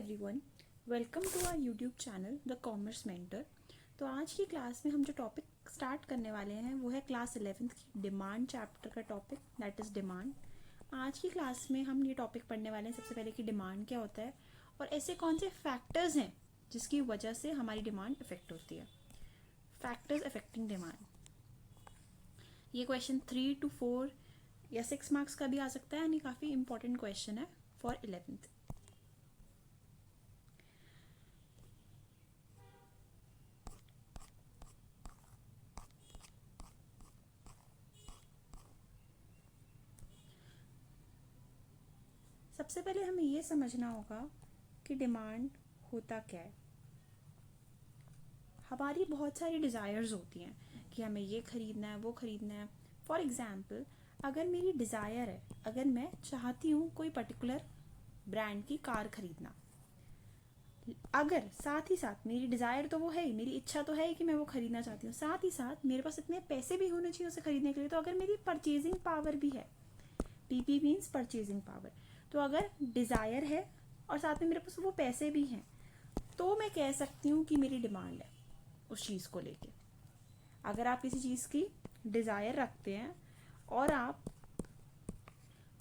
Everyone, welcome to our YouTube channel the commerce mentor. तो आज की क्लास में हम जो टॉपिक स्टार्ट करने वाले हैं वो है क्लास 11th की डिमांड चैप्टर का टॉपिक, दैट इज़ डिमांड। आज की क्लास में हम ये टॉपिक पढ़ने वाले हैं सबसे पहले कि डिमांड क्या होता है और ऐसे कौन से फैक्टर्स हैं जिसकी वजह से हमारी डिमांड इफेक्ट होती है। फैक्टर्स अफेक्टिंग डिमांड, ये क्वेश्चन 3 to 4 या 6 मार्क्स का भी आ सकता है, यानी काफ़ी इंपॉर्टेंट क्वेश्चन है फॉर 11th। सबसे पहले हमें ये समझना होगा कि डिमांड होता क्या है। हमारी बहुत सारी डिज़ायर्स होती हैं कि हमें ये ख़रीदना है, वो ख़रीदना है। फॉर एग्ज़ाम्पल, अगर मेरी डिज़ायर है, अगर मैं चाहती हूँ कोई पर्टिकुलर ब्रांड की कार ख़रीदना, अगर साथ ही साथ मेरी डिज़ायर तो वो है ही, मेरी इच्छा तो है ही कि मैं वो ख़रीदना चाहती हूँ, साथ ही साथ मेरे पास इतने पैसे भी होने चाहिए उसे ख़रीदने के लिए। तो अगर मेरी परचेजिंग पावर भी है, पीपी मीन्स परचेजिंग पावर, तो अगर डिज़ायर है और साथ में मेरे पास वो पैसे भी हैं, तो मैं कह सकती हूँ कि मेरी डिमांड है उस चीज़ को लेके। अगर आप किसी चीज़ की डिज़ायर रखते हैं और आप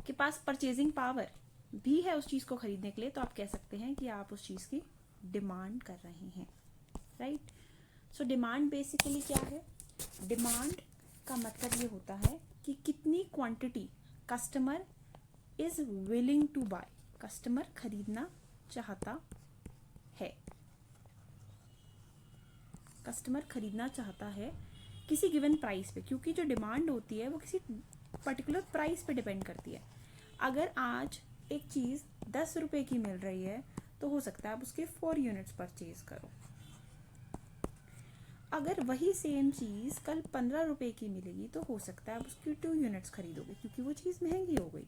के पास परचेजिंग पावर भी है उस चीज़ को ख़रीदने के लिए, तो आप कह सकते हैं कि आप उस चीज़ की डिमांड कर रहे हैं, राइट। सो डिमांड बेसिकली क्या है? डिमांड का मतलब ये होता है कि कितनी quantity customer is willing to buy, customer खरीदना चाहता है, कस्टमर खरीदना चाहता है किसी गिवन प्राइस पे, क्योंकि जो डिमांड होती है वो किसी पर्टिकुलर प्राइस पे डिपेंड करती है। अगर आज एक चीज़ 10 रुपये की मिल रही है तो हो सकता है आप उसके 4 यूनिट्स परचेज करो। अगर वही सेम चीज़ कल 15 रुपये की मिलेगी तो हो सकता है आप उसकी 2 यूनिट्स खरीदोगे, क्योंकि वो चीज़ महंगी हो गई।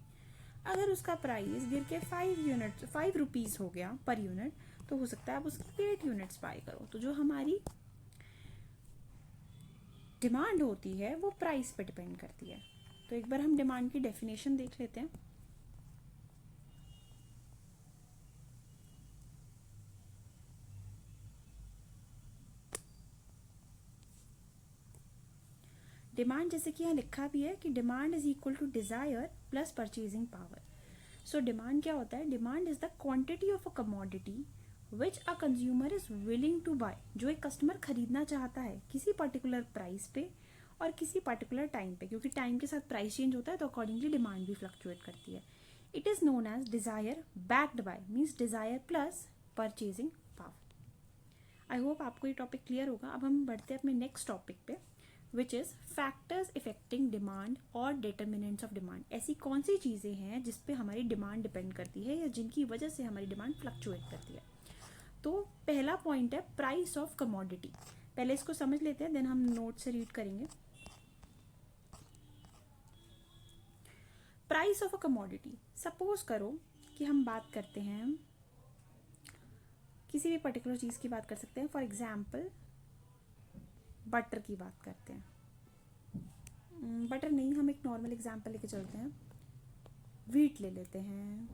अगर उसका प्राइस गिर के 5 रुपीज़ हो गया पर यूनिट, तो हो सकता है आप उसकी 8 यूनिट्स बाय करो। तो जो हमारी डिमांड होती है वो प्राइस पे डिपेंड करती है। तो एक बार हम डिमांड की डेफिनेशन देख लेते हैं। डिमांड जैसे कि यहाँ लिखा भी है कि demand is equal to desire plus purchasing power. So demand क्या होता है? Demand is the quantity of a commodity which a consumer is willing to buy, जो एक कस्टमर खरीदना चाहता है किसी पर्टिकुलर प्राइस पे और किसी पर्टिकुलर टाइम पे, क्योंकि टाइम के साथ प्राइस चेंज होता है तो अकॉर्डिंगली डिमांड भी फ्लक्चुएट करती है। It is known as desire backed by, means desire plus purchasing power. I hope आपको ये टॉपिक क्लियर होगा। अब हम बढ़ते हैं अपने नेक्स्ट टॉपिक पे, which is factors affecting demand और डिटर्मिनेंट्स ऑफ डिमांड। ऐसी कौन सी चीज़ें हैं जिस पे हमारी डिमांड डिपेंड करती है या जिनकी वजह से हमारी डिमांड फ्लक्चुएट करती है। तो पहला पॉइंट है प्राइस ऑफ कमोडिटी। पहले इसको समझ लेते हैं, देन हम नोट से रीड करेंगे। Price of a commodity, suppose करो कि हम बात करते हैं किसी भी पर्टिकुलर चीज़ की बात कर सकते हैं। फॉर एग्जाम्पल बटर की बात करते हैं। बटर नहीं, हम एक नॉर्मल एग्जाम्पल लेके चलते हैं, वीट ले लेते हैं,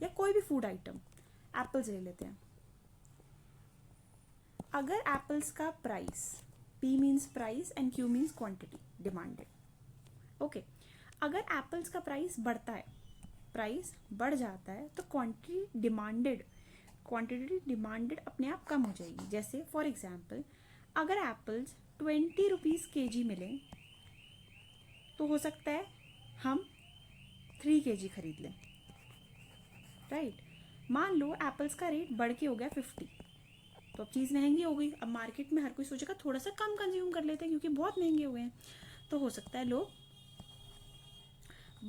या कोई भी फूड आइटम, एप्पल्स ले लेते हैं। अगर एप्पल्स का price, P means price and Q means quantity demanded, okay. अगर एप्पल्स का प्राइस बढ़ता है, प्राइस बढ़ जाता है, तो क्वांटिटी डिमांडेड अपने आप कम हो जाएगी। जैसे फॉर एग्जाम्पल, अगर एप्पल्स 20 रुपीज़ kg मिले तो हो सकता है हम 3 kg खरीद लें, राइट। मान लो एप्पल्स का रेट बढ़ के हो गया 50, तो अब चीज़ महंगी हो गई। अब मार्केट में हर कोई सोचेगा थोड़ा सा कम कंज्यूम कर लेते हैं क्योंकि बहुत महंगे हो गए हैं। तो हो सकता है लोग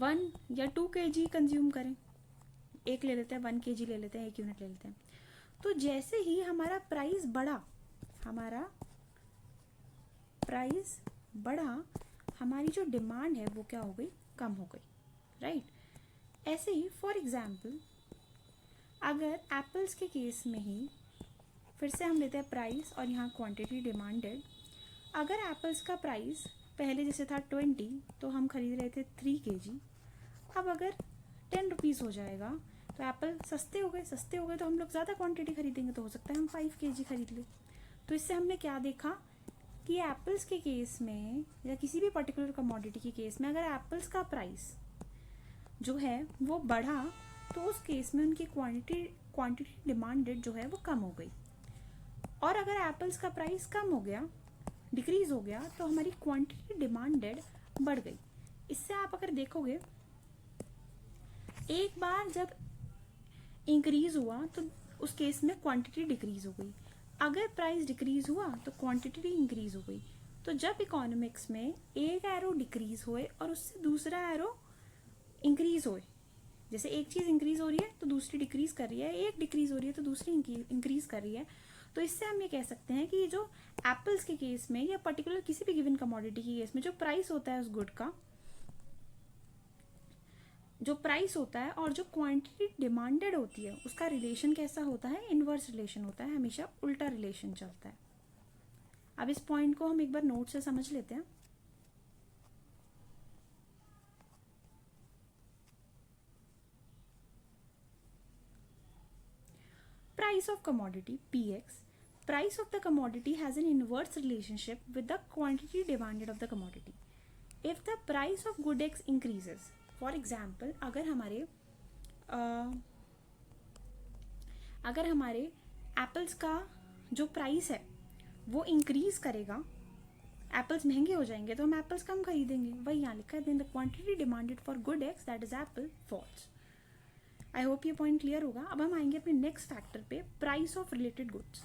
1 या 2 kg कंज्यूम करें, एक ले लेते हैं, 1 kg ले लेते हैं, 1 यूनिट ले लेते हैं। तो जैसे ही हमारा प्राइस बढ़ा, हमारी जो डिमांड है वो क्या हो गई? कम हो गई, राइट। ऐसे ही फॉर एग्जाम्पल, अगर एप्पल्स के केस में ही फिर से हम लेते हैं प्राइस और यहाँ क्वांटिटी डिमांडेड। अगर एप्पल्स का प्राइस पहले जैसे था 20, तो हम खरीद रहे थे 3 kg। अब अगर 10 रुपीज़ हो जाएगा तो एप्पल सस्ते हो गए तो हम लोग ज़्यादा क्वांटिटी खरीदेंगे, तो हो सकता है हम 5 kg खरीद लें। तो इससे हमने क्या देखा कि एप्पल्स के केस में या किसी भी पर्टिकुलर कमोडिटी के केस में अगर एप्पल्स का प्राइस जो है वो बढ़ा तो उस केस में उनकी क्वांटिटी डिमांडेड जो है वो कम हो गई, और अगर एप्पल्स का प्राइस कम हो गया, डिक्रीज हो गया, तो हमारी क्वांटिटी डिमांडेड बढ़ गई। इससे आप अगर देखोगे एक बार जब इंक्रीज हुआ तो उस केस में क्वांटिटी डिक्रीज हो गई, अगर प्राइस डिक्रीज हुआ तो क्वांटिटी इंक्रीज हो गई। तो जब इकोनॉमिक्स में एक एरो डिक्रीज हुए और उससे दूसरा एरो इंक्रीज होए, जैसे एक चीज़ इंक्रीज हो रही है तो दूसरी डिक्रीज कर रही है, एक डिक्रीज हो रही है तो दूसरी इंक्रीज कर रही है, तो इससे हम ये कह सकते हैं कि जो एप्पल्स के केस में या पर्टिकुलर किसी भी गिवन कमोडिटी के केस में जो प्राइस होता है उस गुड का, जो प्राइस होता है और जो क्वांटिटी डिमांडेड होती है उसका रिलेशन कैसा होता है, इनवर्स रिलेशन होता है, हमेशा उल्टा रिलेशन चलता है। अब इस पॉइंट को हम एक बार नोट से समझ लेते हैं। Price of commodity PX, price of the commodity has an inverse relationship with the quantity demanded of the commodity. If the price of good X increases, for example अगर हमारे एप्पल्स का जो प्राइस है वो इंक्रीज करेगा, apples महंगे हो जाएंगे तो हम एप्पल्स कम खरीदेंगे, वही यहाँ लिखा है, then the quantity demanded for good X that is apple falls. I hope ये पॉइंट क्लियर होगा। अब हम आएंगे अपने नेक्स्ट फैक्टर पे, price of related goods.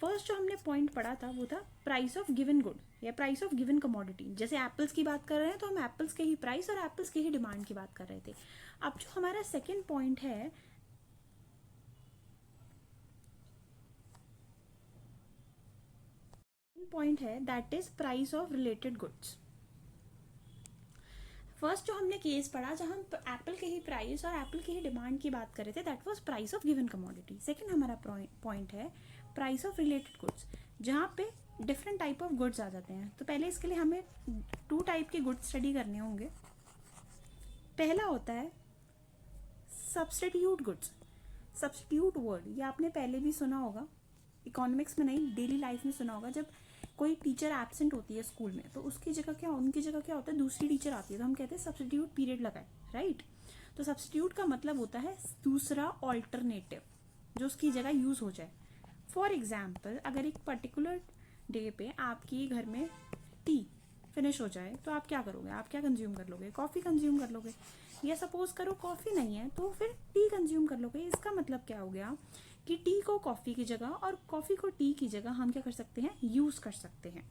First जो हमने पॉइंट पढ़ा था वो था प्राइस ऑफ गिवन गुड या प्राइस ऑफ गिवन कमोडिटी। जैसे एप्पल्स की बात कर रहे हैं तो हम एप्पल्स के ही प्राइस और एप्पल्स के ही डिमांड की बात कर रहे थे। अब जो हमारा सेकेंड पॉइंट है that is price of related goods. First जो हमने केस पढ़ा जहाँ हम एप्पल के ही प्राइस और एप्पल की ही डिमांड की बात कर रहे थे, that was price of given commodity. Second हमारा पॉइंट है प्राइस ऑफ रिलेटेड गुड्स, जहाँ पे डिफरेंट टाइप ऑफ गुड्स आ जाते हैं। तो पहले इसके लिए हमें 2 टाइप के गुड्स स्टडी करने होंगे। पहला होता है सब्स्टिट्यूट गुड्स। सब्स्टिट्यूट वर्ड ये आपने पहले भी सुना होगा, इकोनॉमिक्स में नहीं डेली लाइफ में सुना होगा। जब कोई टीचर एब्सेंट होती है स्कूल में तो उनकी जगह क्या होता है, दूसरी टीचर आती है, तो हम कहते हैं सब्स्टिट्यूट पीरियड लगाए, राइट। तो सब्स्टिट्यूट का मतलब होता है दूसरा ऑल्टरनेटिव जो उसकी जगह यूज हो जाए। फॉर एग्जाम्पल अगर एक पर्टिकुलर डे पे आपकी घर में टी फिनिश हो जाए तो आप क्या करोगे, आप क्या कंज्यूम कर लोगे, कॉफ़ी कंज्यूम कर लोगे, या सपोज करो कॉफ़ी नहीं है तो फिर टी कंज्यूम कर लोगे। इसका मतलब क्या हो गया कि टी को कॉफ़ी की जगह और कॉफ़ी को टी की जगह हम क्या कर सकते हैं, यूज़ कर सकते हैं,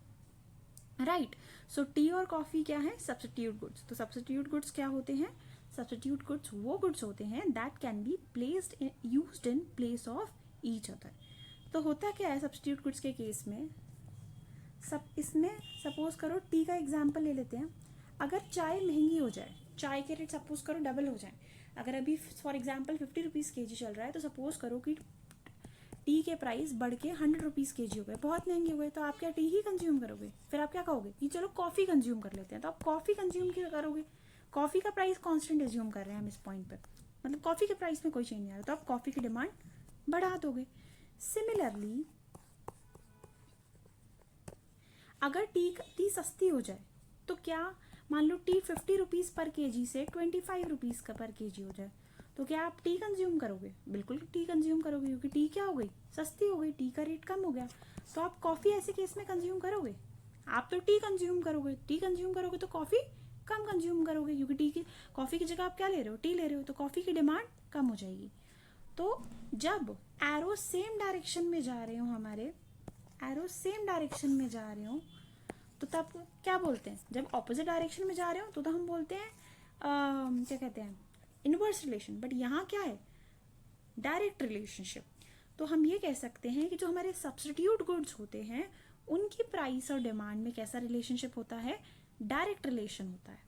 राइट। सो टी और कॉफ़ी क्या है, सब्स्टिट्यूट गुड्स। तो सब्स्टिट्यूट गुड्स क्या होते हैं, सब्स्टिट्यूट गुड्स वो गुड्स होते हैं that can be placed used in place of each other. तो होता क्या है सब्स्टिट्यूट गुड्स के केस में, इसमें सपोज करो टी का एग्जाम्पल ले लेते हैं। अगर चाय महंगी हो जाए, चाय के रेट सपोज करो डबल हो जाए, अगर अभी फॉर एग्जाम्पल 50 रुपीज़ के जी चल रहा है तो सपोज करो कि टी के प्राइस बढ़ के 100 रुपीज़ के जी हो गए, बहुत महंगे हो गए, तो आप क्या टी ही कंज्यूम करोगे, फिर आप क्या कहोगे कि चलो कॉफ़ी कंज्यूम कर लेते हैं, तो आप कॉफ़ी कंज्यूम क्यों करोगे, कॉफ़ी का प्राइस कांस्टेंट एज्यूम कर रहे हैं हम इस पॉइंट पर, मतलब कॉफ़ी के प्राइस में कोई चेंज नहीं आ रहा, तो आप कॉफ़ी की डिमांड बढ़ा दोगे। सिमिलरली अगर टी सस्ती हो जाए तो क्या, मान लो टी 50 रुपीज़ पर केजी से 25 रुपीज़ का पर केजी हो जाए, तो क्या आप टी कंज्यूम करोगे, बिल्कुल टी कंज्यूम करोगे, क्योंकि टी क्या हो गई, सस्ती हो गई, टी का रेट कम हो गया। तो आप कॉफ़ी ऐसे केस में कंज्यूम करोगे, आप तो टी कंज्यूम करोगे तो कॉफ़ी कम कंज्यूम करोगे, क्योंकि कॉफ़ी की जगह आप क्या ले रहे हो, टी ले रहे हो, तो कॉफ़ी की डिमांड कम हो जाएगी। तो जब एरो सेम डायरेक्शन में जा रहे हो, हमारे एरो सेम डायरेक्शन में जा रहे हो, तो तब क्या बोलते हैं, जब ऑपोजिट डायरेक्शन में जा रहे हो तो हम बोलते हैं क्या कहते हैं, इनवर्स रिलेशन। बट यहाँ क्या है, डायरेक्ट रिलेशनशिप। तो हम ये कह सकते हैं कि जो हमारे सब्स्टिट्यूट गुड्स होते हैं उनकी प्राइस और डिमांड में कैसा रिलेशनशिप होता है, डायरेक्ट रिलेशन होता है।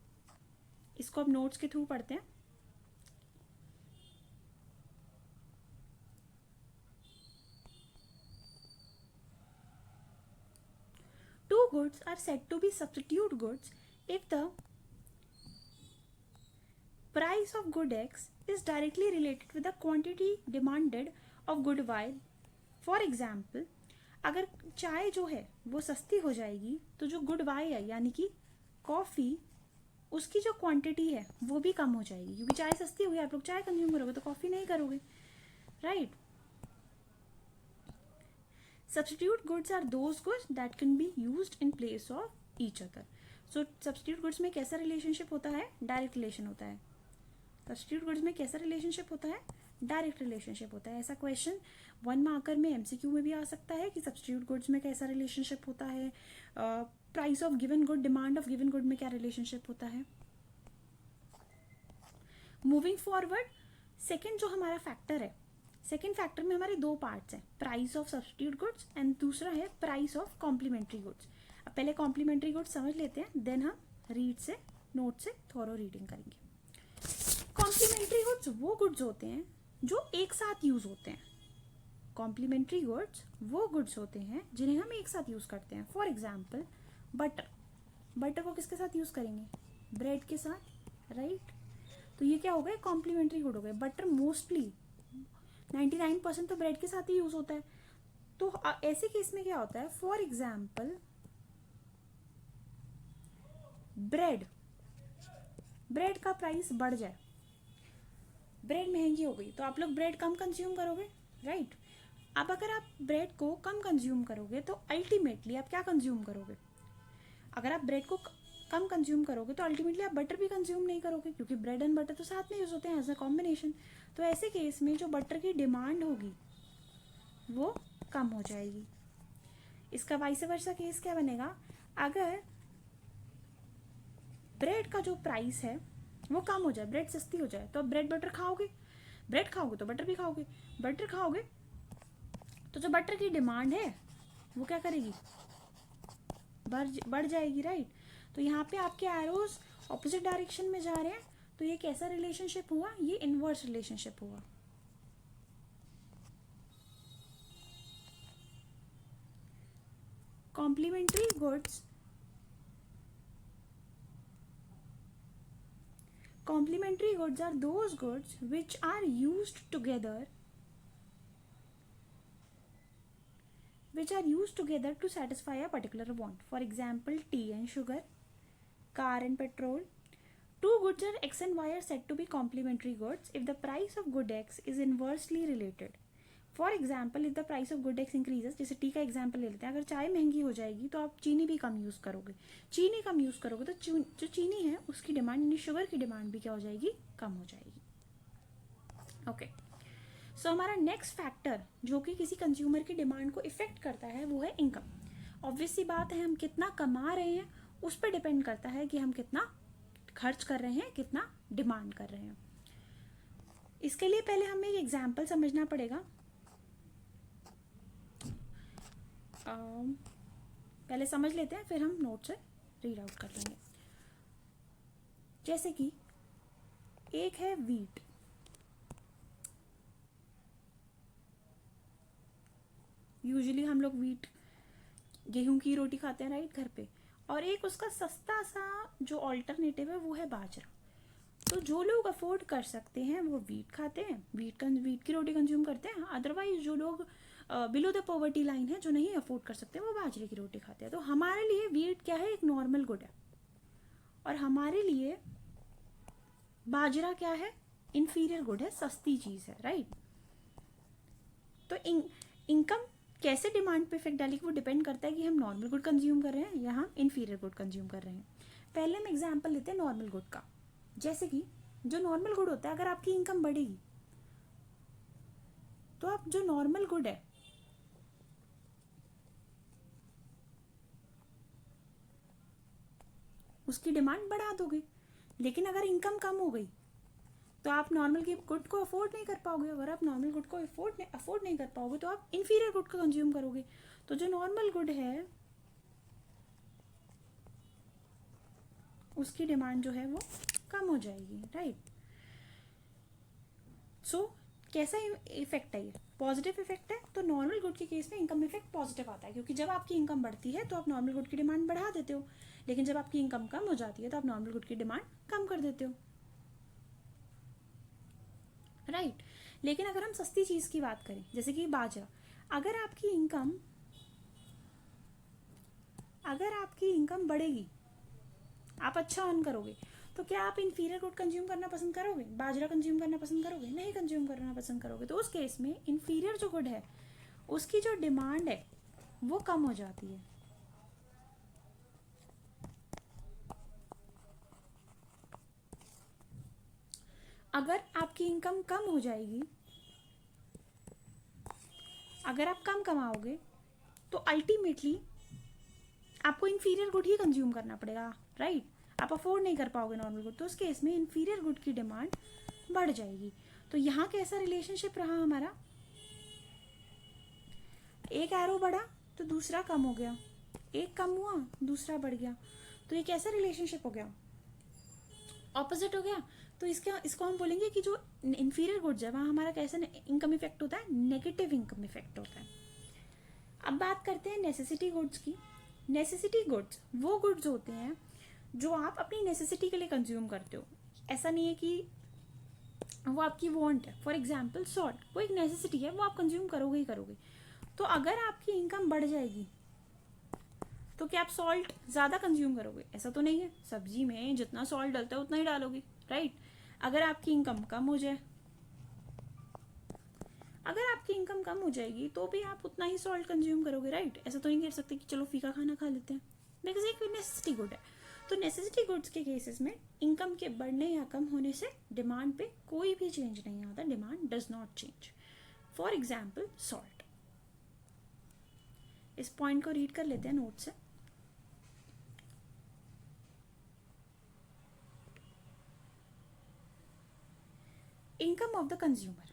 इसको अब नोट्स के थ्रू पढ़ते हैं। Two goods are said to be substitute goods if the price of good X is directly related with the quantity demanded of good while. For example, अगर चाय जो है वो सस्ती हो जाएगी तो जो गुड वाई है यानी कि कॉफ़ी, उसकी जो क्वांटिटी है वो भी कम हो जाएगी, क्योंकि चाय सस्ती होगी, आप लोग चाय कंज्यूम करोगे तो कॉफ़ी नहीं करोगे, right. Substitute goods are those goods that can be used in place of each other. So substitute goods में कैसा रिलेशनशिप होता है? डायरेक्ट रिलेशन होता है. Substitute goods में कैसा रिलेशनशिप होता है? डायरेक्ट रिलेशनशिप होता है. ऐसा क्वेश्चन 1 मार्कर में MCQ में भी आ सकता है कि सब्सटीट्यूट गुड्स में कैसा रिलेशनशिप होता है, price of given good, demand of given good में क्या रिलेशनशिप होता है. मूविंग फॉरवर्ड, सेकेंड जो हमारा फैक्टर है, सेकेंड फैक्टर में हमारे 2 पार्ट्स हैं, price of substitute goods and दूसरा है प्राइस ऑफ कॉम्प्लीमेंट्री गुड्स. अब पहले कॉम्प्लीमेंट्री गुड्स समझ लेते हैं, देन हम रीड से, नोट से थोरो रीडिंग करेंगे. कॉम्प्लीमेंट्री गुड्स वो गुड्स होते हैं जो एक साथ यूज होते हैं. कॉम्प्लीमेंट्री गुड्स वो गुड्स होते हैं जिन्हें हम एक साथ यूज करते हैं. फॉर एग्जाम्पल बटर, बटर को किसके साथ यूज करेंगे? ब्रेड के साथ, राइट. तो ये क्या हो गए? कॉम्प्लीमेंट्री गुड हो गए. बटर मोस्टली 99% तो ब्रेड के साथ ही यूज होता है. तो ऐसे केस में क्या होता है? फॉर एग्जाम्पल ब्रेड का प्राइस बढ़ जाए, ब्रेड महंगी हो गई तो आप लोग ब्रेड कम कंज्यूम करोगे, राइट. अब अगर आप ब्रेड को कम कंज्यूम करोगे तो अल्टीमेटली आप क्या कंज्यूम करोगे? अगर आप ब्रेड को कम कंज्यूम करोगे तो अल्टीमेटली आप बटर भी कंज्यूम नहीं करोगे, क्योंकि ब्रेड एंड बटर तो साथ में यूज होते हैं एज अ कॉम्बिनेशन. तो ऐसे केस में जो बटर की डिमांड होगी वो कम हो जाएगी. इसका वाइस वर्सा केस क्या बनेगा? अगर ब्रेड का जो प्राइस है वो कम हो जाए, ब्रेड सस्ती हो जाए, तो अब ब्रेड बटर खाओगे, ब्रेड खाओगे तो बटर भी खाओगे, बटर खाओगे तो जो बटर की डिमांड है वो क्या करेगी? बढ़ जाएगी, राइट. तो यहाँ पे आपके एरोज ऑपोजिट डायरेक्शन में जा रहे हैं, तो ये कैसा रिलेशनशिप हुआ? ये इनवर्स रिलेशनशिप हुआ. Complementary goods, complementary goods are those goods which are used together to satisfy a particular want. For example, tea and sugar, car and petrol. Two goods are X and Y are said to be complementary goods if the price of good X is inversely related. For example, if the price of good X increases, जैसे T का example ले लेते हैं, अगर चाय महंगी हो जाएगी तो आप चीनी भी कम यूज़ करोगे, चीनी कम यूज़ करोगे तो जो चीनी है उसकी डिमांड यानी शुगर की डिमांड भी क्या हो जाएगी? कम हो जाएगी. ओके. सो हमारा नेक्स्ट फैक्टर जो कि किसी कंज्यूमर की डिमांड को इफेक्ट करता है वो है इनकम. ऑब्वियस सी बात है, हम कितना कमा रहे हैं उस पर डिपेंड करता है कि हम कितना खर्च कर रहे हैं, कितना डिमांड कर रहे हैं. इसके लिए पहले हमें एक एग्जाम्पल समझना पड़ेगा. पहले समझ लेते हैं, फिर हम नोट से रीड आउट कर लेंगे. जैसे कि एक है वीट, यूजुअली हम लोग वीट गेहूं की रोटी खाते हैं, राइट, घर पे. और एक उसका सस्ता सा जो ऑल्टरनेटिव है वो है बाजरा. तो जो लोग अफोर्ड कर सकते हैं वो वीट खाते हैं, वीट की रोटी कंज्यूम करते हैं. अदरवाइज जो लोग बिलो द पॉवर्टी लाइन है, जो नहीं अफोर्ड कर सकते, वो बाजरे की रोटी खाते हैं. तो हमारे लिए वीट क्या है? एक नॉर्मल गुड है. और हमारे लिए बाजरा क्या है? इंफीरियर गुड है, सस्ती चीज है, राइट. तो इनकम कैसे डिमांड पे इफेक्ट डालेगी वो डिपेंड करता है कि हम नॉर्मल गुड कंज्यूम कर रहे हैं या हम इंफीरियर गुड कंज्यूम कर रहे हैं. पहले हम एग्जाम्पल लेते हैं नॉर्मल गुड का. जैसे कि जो नॉर्मल गुड होता है, अगर आपकी इनकम बढ़ेगी तो आप जो नॉर्मल गुड है उसकी डिमांड बढ़ा दोगे. लेकिन अगर इनकम कम हो गई तो आप नॉर्मल की गुड को अफोर्ड नहीं कर पाओगे. अगर आप नॉर्मल गुड को अफोर्ड नहीं कर पाओगे तो आप इंफीरियर गुड को कंज्यूम करोगे. तो जो नॉर्मल गुड है उसकी डिमांड जो है वो कम हो जाएगी, राइट. सो कैसा इफेक्ट है? ये पॉजिटिव इफेक्ट है. तो नॉर्मल गुड के केस में इनकम इफेक्ट पॉजिटिव आता है, क्योंकि जब आपकी इनकम बढ़ती है तो आप नॉर्मल गुड की डिमांड बढ़ा देते हो. लेकिन जब आपकी इनकम कम हो जाती है तो आप नॉर्मल गुड की डिमांड कम कर देते हो. राइट। लेकिन अगर हम सस्ती चीज की बात करें जैसे कि बाजरा, अगर आपकी इनकम बढ़ेगी, आप अच्छा अर्न करोगे, तो क्या आप इंफीरियर गुड कंज्यूम करना पसंद करोगे? बाजरा कंज्यूम करना पसंद करोगे? नहीं कंज्यूम करना पसंद करोगे। तो उस केस में इंफीरियर जो गुड है उसकी जो डिमांड है वो कम हो जाती है। अगर आपकी इनकम कम हो जाएगी, अगर आप कम कमाओगे तो अल्टीमेटली आपको इंफीरियर गुड ही कंज्यूम करना पड़ेगा, राइट। आप अफोर्ड नहीं कर पाओगे नॉर्मल गुड, तो उस केस में इंफीरियर गुड की डिमांड बढ़ जाएगी। तो यहाँ कैसा रिलेशनशिप रहा हमारा? एक एरो बढ़ा तो दूसरा कम हो गया, एक कम हुआ दूसरा बढ़ गया। तो ये कैसा रिलेशनशिप हो गया? ऑपोजिट हो गया। तो इसको हम बोलेंगे कि जो इंफीरियर गुड्स है वहाँ हमारा कैसा इनकम इफेक्ट होता है? नेगेटिव इनकम इफेक्ट होता है। अब बात करते हैं नेसेसिटी गुड्स की। नेसेसिटी गुड्स वो गुड्स होते हैं जो आप अपनी नेसेसिटी के लिए कंज्यूम करते हो। ऐसा नहीं है कि वो आपकी वांट है। फॉर एग्जाम्पल सॉल्ट, वो एक नेसेसिटी है, वो आप कंज्यूम करोगे ही करोगे। तो अगर आपकी इनकम बढ़ जाएगी तो क्या आप सॉल्ट ज़्यादा कंज्यूम करोगे? ऐसा तो नहीं है। सब्जी में जितना सॉल्ट डलता है उतना ही डालोगे, राइट। अगर आपकी इनकम कम हो जाए, अगर आपकी इनकम कम हो जाएगी तो भी आप उतना ही सॉल्ट कंज्यूम करोगे, राइट। ऐसा तो नहीं कर सकते कि चलो फीका खाना खा लेते हैं, बिकॉज एक नेसेसिटी गुड है। तो नेसेसिटी गुड्स के केसेस में इनकम के बढ़ने या कम होने से डिमांड पे कोई भी चेंज नहीं आता, demand does not change. For example salt. इस पॉइंट को रीड कर लेते हैं नोट से। Income of the consumer.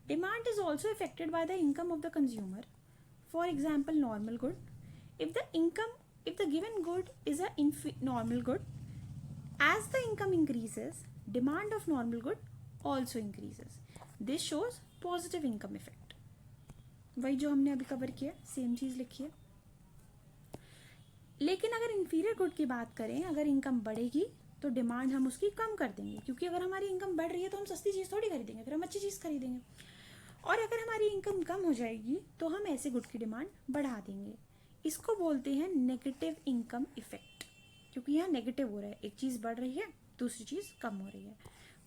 Demand is also affected by the income of the consumer. For example, normal good. If the given good is a normal good, as the income increases, demand of normal good also increases. This shows positive income effect. वही जो हमने अभी cover किया, same चीज लिखी है। लेकिन अगर इंफीरियर गुड की बात करें, अगर इनकम बढ़ेगी तो डिमांड हम उसकी कम कर देंगे, क्योंकि अगर हमारी इनकम बढ़ रही है तो हम सस्ती चीज़ थोड़ी खरीदेंगे, फिर हम अच्छी चीज़ खरीदेंगे। और अगर हमारी इनकम कम हो जाएगी तो हम ऐसे गुड की डिमांड बढ़ा देंगे। इसको बोलते हैं नेगेटिव इनकम इफेक्ट, क्योंकि यहाँ नेगेटिव हो रहा है, एक चीज़ बढ़ रही है दूसरी चीज़ कम हो रही है।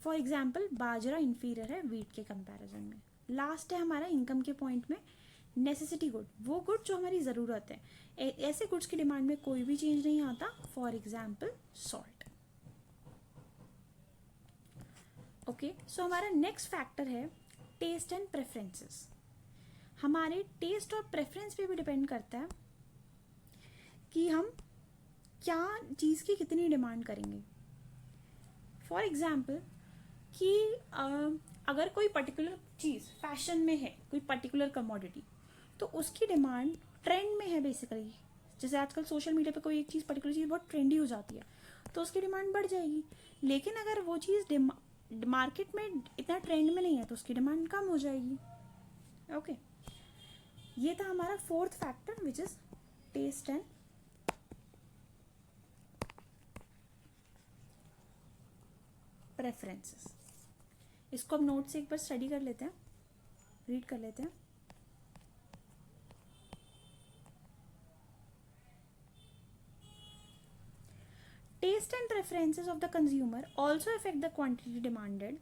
फॉर एग्जाम्पल बाजरा इंफीरियर है वीट के कंपेरिजन में। लास्ट है हमारा इनकम के पॉइंट में नेसेसिटी गुड, वो गुड जो हमारी ज़रूरत है। ऐसे गुड्स की डिमांड में कोई भी चेंज नहीं आता। For example salt. ओके, सो हमारा नेक्स्ट फैक्टर है टेस्ट एंड प्रेफरेंसेस। हमारे टेस्ट और प्रेफरेंस पे भी डिपेंड करता है कि हम क्या चीज़ की कितनी डिमांड करेंगे। फॉर एग्जाम्पल कि अगर कोई पर्टिकुलर चीज़ फैशन में है, कोई पर्टिकुलर कमोडिटी, तो उसकी डिमांड ट्रेंड में है बेसिकली। जैसे आजकल सोशल मीडिया पे कोई एक चीज़ पर्टिकुलर चीज़ बहुत ट्रेंडी हो जाती है तो उसकी डिमांड बढ़ जाएगी। लेकिन अगर वो चीज़ मार्केट में इतना ट्रेंड में नहीं है तो उसकी डिमांड कम हो जाएगी। ओके, ये था हमारा fourth factor which is taste and preferences. इसको अब नोट से एक बार स्टडी कर लेते हैं, रीड कर लेते हैं। Taste and preferences of the consumer also affect the quantity demanded.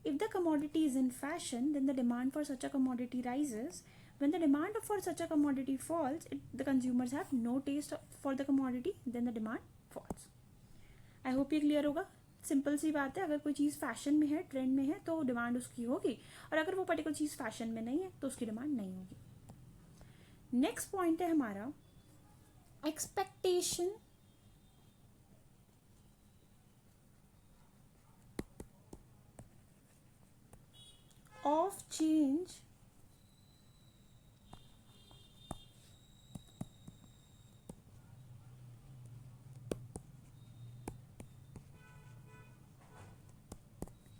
If the commodity is in fashion, then the demand for such a commodity rises. When the demand for such a commodity falls, the consumers have no taste for the commodity, then the demand falls. I hope ये clear होगा। Simple सी बात है, अगर कोई चीज़ fashion में है, trend में है, तो डिमांड उसकी होगी, और अगर वो पर्टिकुलर चीज़ फैशन में नहीं है तो उसकी डिमांड नहीं होगी। नेक्स्ट पॉइंट है हमारा expectation of change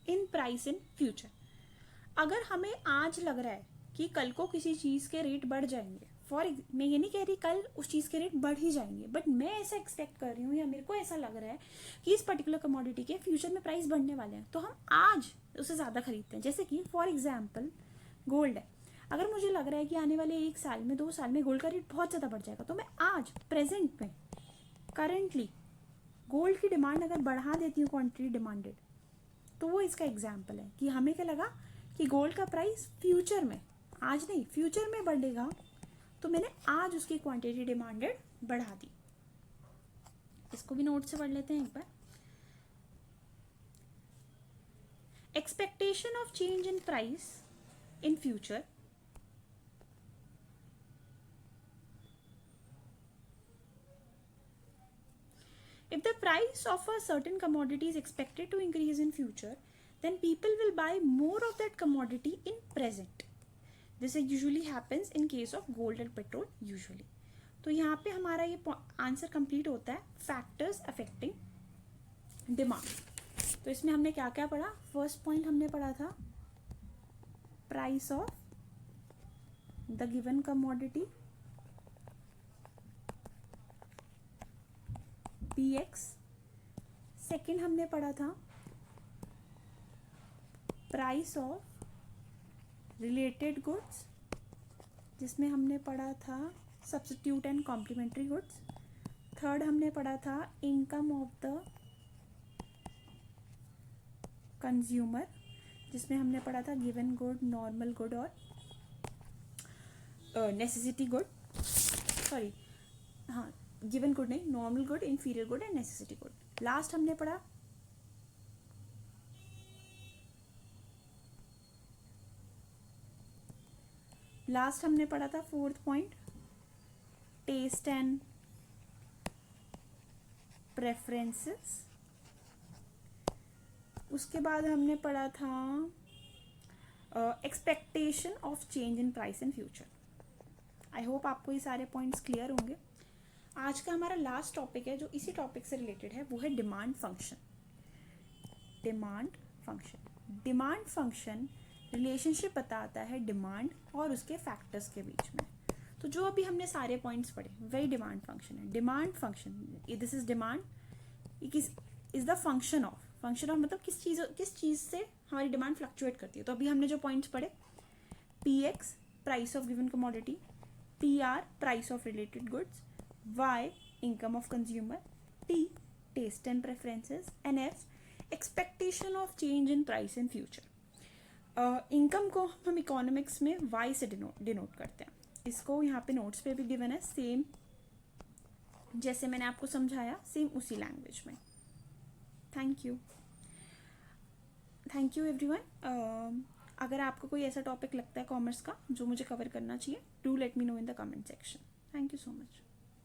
in price in future। अगर हमें आज लग रहा है कि कल को किसी चीज़ के रेट बढ़ जाएंगे, मैं ये नहीं कह रही कल उस चीज़ के रेट बढ़ ही जाएंगे, बट मैं ऐसा एक्सपेक्ट कर रही हूँ या मेरे को ऐसा लग रहा है कि इस पर्टिकुलर कमोडिटी के फ्यूचर में प्राइस बढ़ने वाले हैं, तो हम आज उसे ज़्यादा खरीदते हैं। जैसे कि फॉर एग्जाम्पल गोल्ड है, अगर मुझे लग रहा है कि आने वाले 1 साल में 2 साल में गोल्ड का रेट बहुत ज़्यादा बढ़ जाएगा, तो मैं आज प्रेजेंट में करंटली गोल्ड की डिमांड अगर बढ़ा देती हूँ क्वांटिटी डिमांडेड, तो वो इसका एग्जाम्पल है कि हमें क्या लगा कि गोल्ड का प्राइस फ्यूचर में, आज नहीं फ्यूचर में बढ़ेगा, तो मैंने आज उसकी क्वांटिटी डिमांडेड बढ़ा दी। इसको भी नोट से पढ़ लेते हैं एक बार। Expectation of change in price in future if the price of a certain commodity is expected to increase in future, then people will buy more of that commodity in present. This usually happens in case of gold and petrol usually. तो यहाँ पे हमारा ये answer complete होता है factors affecting demand. तो इसमें हमने क्या क्या पढ़ा? फर्स्ट पॉइंट हमने पढ़ा था price of the given commodity PX। Second हमने पढ़ा था प्राइस ऑफ रिलेटेड गुड्स, जिसमें हमने पढ़ा था substitute and complementary goods. Third हमने पढ़ा था इनकम ऑफ द कंज्यूमर, जिसमें हमने पढ़ा था गिवन गुड, नॉर्मल गुड और नेसेसिटी गुड, सॉरी हाँ गिवन गुड नहीं, normal good, inferior good and necessity good. Last हमने पढ़ा था fourth point taste and preferences. उसके बाद हमने पढ़ा था expectation of change in price in future. I hope आपको ये सारे पॉइंट्स क्लियर होंगे। आज का हमारा लास्ट टॉपिक है जो इसी टॉपिक से रिलेटेड है, वो है demand function. Demand function relationship बताता है डिमांड और उसके फैक्टर्स के बीच में। तो जो अभी हमने सारे पॉइंट्स पढ़े वही डिमांड फंक्शन है। Demand function, this is demand is the function of मतलब किस चीज़ से हमारी डिमांड फ्लक्चुएट करती है। तो अभी हमने जो पॉइंट्स पढ़े, PX price of given commodity, PR price of related goods, Y income of consumer, T taste and preferences, and F expectation of change in price in future। Income को हम economics में Y से denote करते हैं। इसको यहाँ पे notes पे भी गिवन है, सेम जैसे मैंने आपको समझाया, सेम उसी लैंग्वेज में। Thank you everyone. अगर आपको कोई ऐसा टॉपिक लगता है कॉमर्स का जो मुझे कवर करना चाहिए, do let me know in the comment section. Thank you so much.